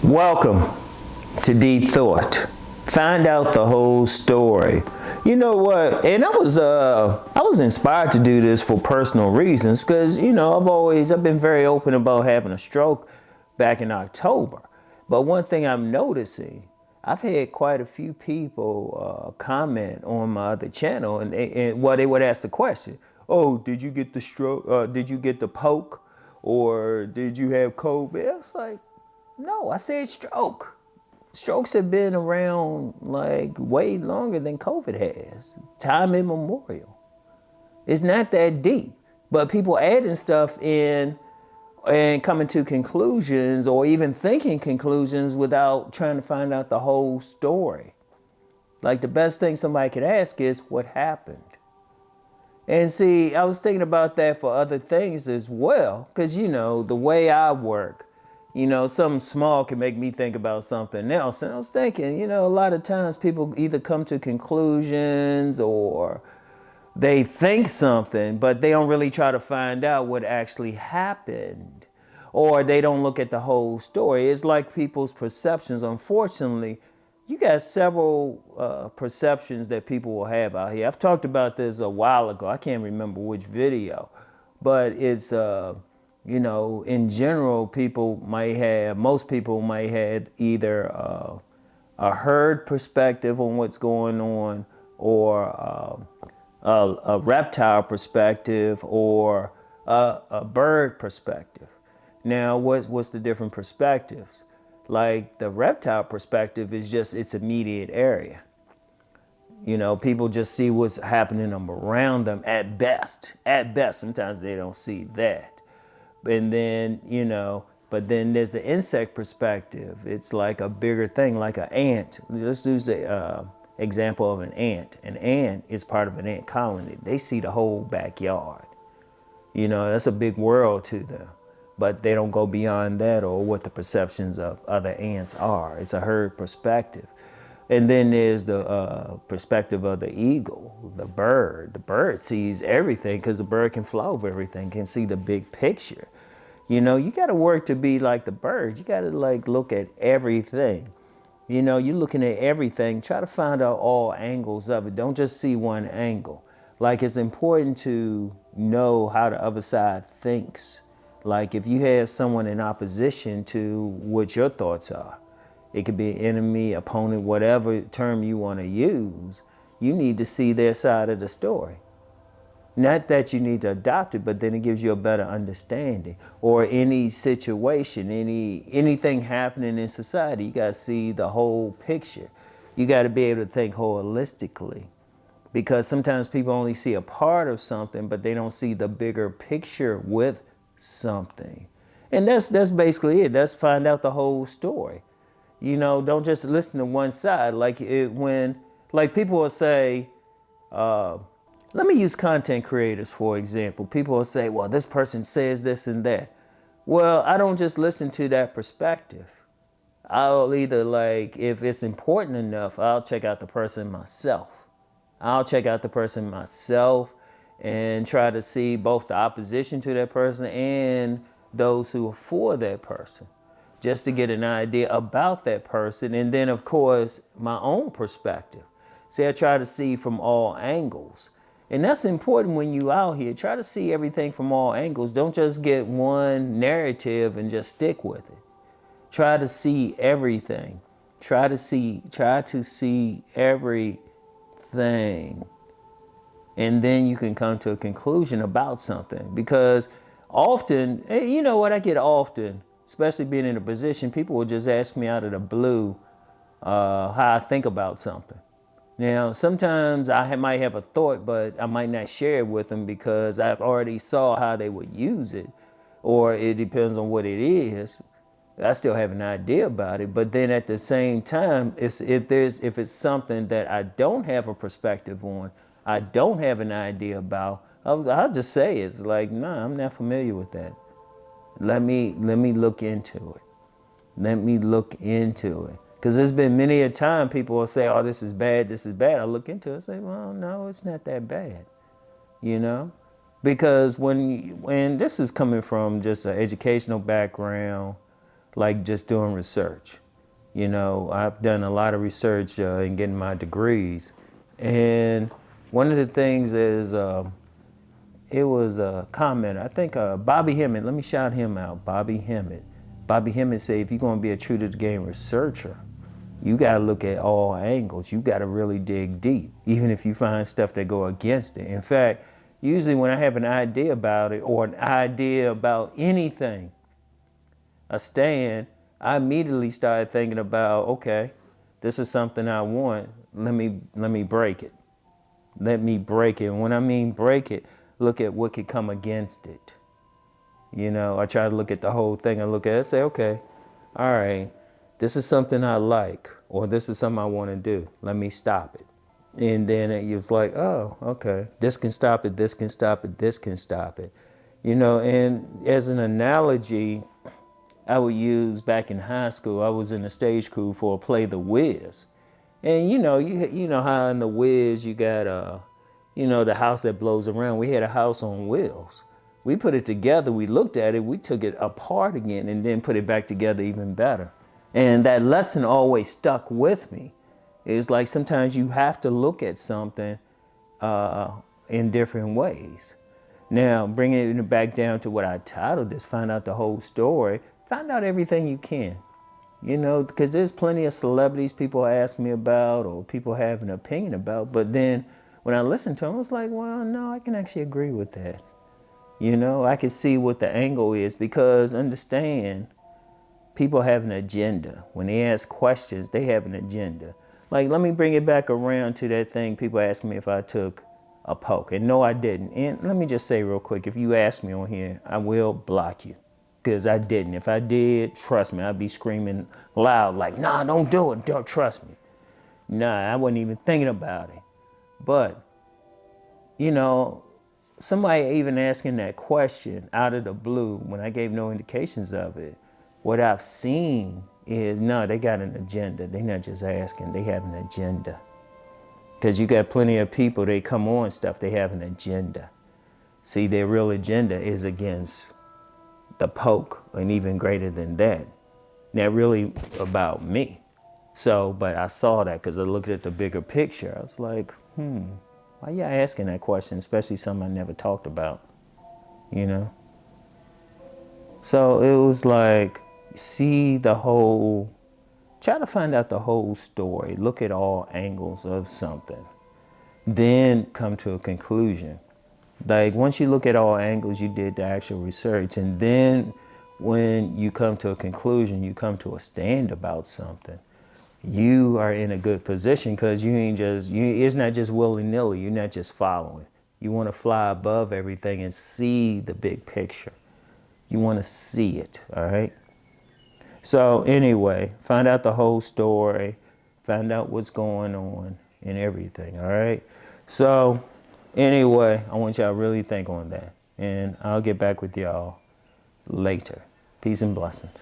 Welcome to Deep Thought. Find out the whole story. You know what? And I was inspired to do this for personal reasons because, I've been very open about having a stroke back in October. But one thing I'm noticing, I've had quite a few people comment on my other channel, and they would ask the question, "Oh, did you get the stroke? Did you get the poke? Or did you have COVID?" I was like, no, I said stroke. Strokes have been around like way longer than COVID has. Time immemorial. It's not that deep. But people adding stuff in and coming to conclusions or even thinking conclusions without trying to find out the whole story. Like the best thing somebody could ask is, what happened? And see, I was thinking about that for other things as well. Because, the way I work, something small can make me think about something else. And I was thinking, a lot of times people either come to conclusions or they think something, but they don't really try to find out what actually happened. Or they don't look at the whole story. It's like people's perceptions. Unfortunately, you got several perceptions that people will have out here. I've talked about this a while ago. I can't remember which video, but it's in general, most people might have either a herd perspective on what's going on, or a reptile perspective, or a bird perspective. Now, what's the different perspectives? Like the reptile perspective is just its immediate area. People just see what's happening around them at best. At best, sometimes they don't see that. And then, but then there's the insect perspective. It's like a bigger thing, like an ant. Let's use the example of an ant. An ant is part of an ant colony. They see the whole backyard. That's a big world to them. But they don't go beyond that or what the perceptions of other ants are. It's a herd perspective. And then there's the perspective of the eagle, the bird. The bird sees everything because the bird can fly over everything, can see the big picture. You got to work to be like the bird. You got to look at everything. You're looking at everything. Try to find out all angles of it. Don't just see one angle. It's important to know how the other side thinks. If you have someone in opposition to what your thoughts are, it could be an enemy, opponent, whatever term you want to use, you need to see their side of the story. Not that you need to adopt it, but then it gives you a better understanding. Or any situation, anything happening in society, you got to see the whole picture. You got to be able to think holistically. Because sometimes people only see a part of something, but they don't see the bigger picture with something. And that's basically it. That's find out the whole story. Don't just listen to one side. When people will say, let me use content creators, for example. People will say, well, this person says this and that. Well, I don't just listen to that perspective. I'll either if it's important enough, I'll check out the person myself. And try to see both the opposition to that person and those who are for that person, just to get an idea about that person. And then, of course, my own perspective. See, I try to see from all angles. And that's important when you out here. Try to see everything from all angles. Don't just get one narrative and just stick with it. Try to see everything. Try to see everything. And then you can come to a conclusion about something. Because often, I get often, especially being in a position, people will just ask me out of the blue how I think about something. Now, sometimes I might have a thought, but I might not share it with them because I've already saw how they would use it, or it depends on what it is. I still have an idea about it, but then at the same time, if it's something that I don't have a perspective on, I don't have an idea about, I'll just say it's nah, I'm not familiar with that. Let me look into it. Because there's been many a time people will say, oh, this is bad. I look into it and say, well, no, it's not that bad, Because when this is coming from just an educational background, like just doing research. You know, I've done a lot of research in getting my degrees. And one of the things is, it was a comment, I think Bobby Hemmett, let me shout him out, Bobby Hemmett. Bobby Hemmett said, if you're gonna be a true to the game researcher, you gotta look at all angles. You gotta really dig deep, even if you find stuff that go against it. In fact, usually when I have an idea about it or an idea about anything, a stand, I immediately started thinking about, okay, this is something I want. Let me break it. Let me break it. And when I mean break it, look at what could come against it. You know, I try to look at the whole thing. I look at it and say, okay, all right, this is something I like, or this is something I want to do. Let me stop it. And then it was like, oh, okay, this can stop it, this can stop it, this can stop it. You know, and as an analogy, I would use back in high school, I was in the stage crew for a play, The Wiz. And you know how in The Wiz you got, you know, the house that blows around. We had a house on wheels. We put it together, we looked at it, we took it apart again and then put it back together even better. And that lesson always stuck with me. It's like sometimes you have to look at something in different ways. Now, bringing it back down to what I titled this, find out the whole story, find out everything you can. You know, because there's plenty of celebrities people ask me about or people have an opinion about. But then when I listened to them, I was like, well, no, I can actually agree with that. You know, I can see what the angle is because understand, people have an agenda. When they ask questions, they have an agenda. Like, let me bring it back around to that thing people ask me if I took a poke. And no, I didn't. And let me just say real quick, if you ask me on here, I will block you. Because I didn't. If I did, trust me, I'd be screaming loud like, nah, don't do it, don't trust me. Nah, I wasn't even thinking about it. But, you know, somebody even asking that question out of the blue when I gave no indications of it, what I've seen is, no, they got an agenda. They're not just asking, they have an agenda. Because you got plenty of people, they come on stuff, they have an agenda. See, their real agenda is against the poke, and even greater than that. Not really about me. So, but I saw that because I looked at the bigger picture. I was like, why y'all asking that question, especially something I never talked about, you know? So it was like, see the whole, try to find out the whole story, look at all angles of something, then come to a conclusion. Like once you look at all angles, you did the actual research, and then when you come to a conclusion, you come to a stand about something, you are in a good position because you ain't just, it's not just willy-nilly, you're not just following. You want to fly above everything and see the big picture. You want to see it, all right? So anyway, find out the whole story, find out what's going on and everything, all right? So anyway, I want y'all to really think on that. And I'll get back with y'all later. Peace and blessings.